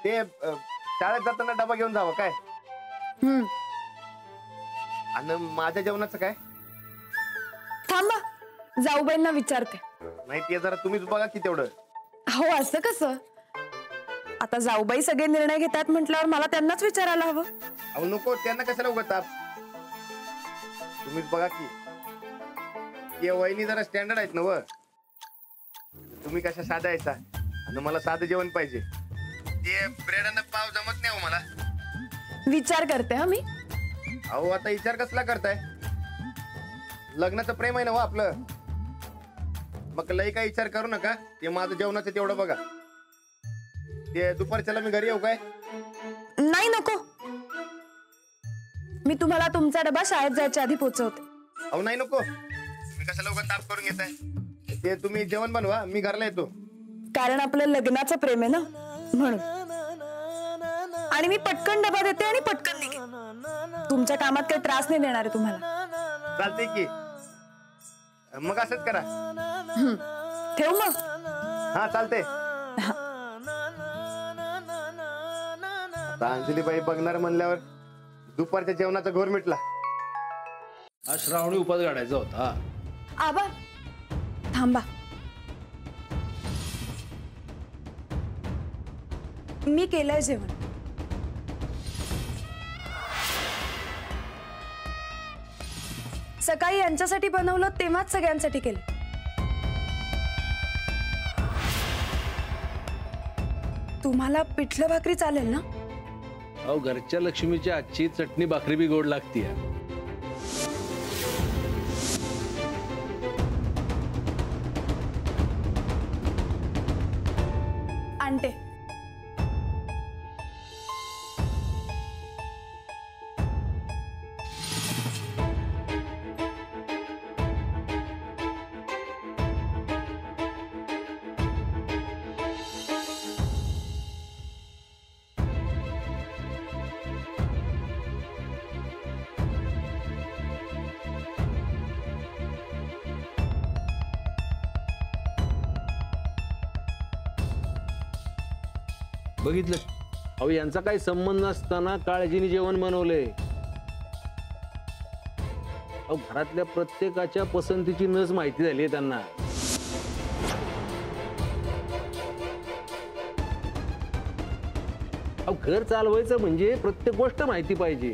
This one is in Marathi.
ते शाळेत जाताना डबा घेऊन जावं काय? आणि माझ्या जेवणाचं काय? थांबा, जाऊबाईंना विचारते. नाही ते जरा तुम्हीच बघा की तेवढं. हो असं कसं? आता जाऊबाई सगळे निर्णय घेतात म्हटल्यावर मला त्यांनाच विचारायला हवं. अहो नको, त्यांना कशाला उगाच ताप. तुम्हीच बघा की. ते वहिनी जरा स्टँडर्ड आहेत ना व. तुम्ही कशा साधा यायचा आणि मला साधं जेवण पाहिजे. ते ब्रेड आणि पाव जमत नाही हो मला. विचार करते हा मी. अहो आता विचार कसला करताय? लग्नाचं प्रेम आहे ना हो आपलं. मग लई काय विचार करू नका. ते माझं जेवणाचं तेवढं बघा. ते दुपारच्याला मी घरी येऊ काय? नाही नको, मी तुम्हाला तुमचा डबा शाळेत जायच्या आधी पोहोचवते. अहो नाही नको, मी कशाला उगाच ताप करून घेताय. ते तुम्ही जेवण बनवा, मी घरला येतो. कारण आपलं लग्नाचं प्रेम आहे ना म्हणून. आणि मी पटकन डबा देते आणि पटकन निघेन. तुमच्या कामात काही त्रास नाही देणार आहे तुम्हाला. चालते की. मग असंच करा. ठेवू मग. हा चालते. अंजलीबाई बघणार म्हणल्यावर दुपारच्या जेवणाचा घोर मिटला. हा श्रावणी उपास काढायचा होता. आबा थांबा, मी केलंय जेवण. सकाळी यांच्यासाठी बनवलं तेव्हाच सगळ्यांसाठी केलं. तुम्हाला पिठलं भाकरी चालेल ना? अहो घरच्या लक्ष्मीची आजची चटणी भाकरी बी गोड लागती. आणते. बघितलं, अहो यांचा काही संबंध नसताना काळजीने जेवण बनवलंय. अहो घरातल्या प्रत्येकाच्या पसंतीची नस माहिती झाली आहे त्यांना. अहो घर चालवायचं म्हणजे प्रत्येक गोष्ट माहिती पाहिजे.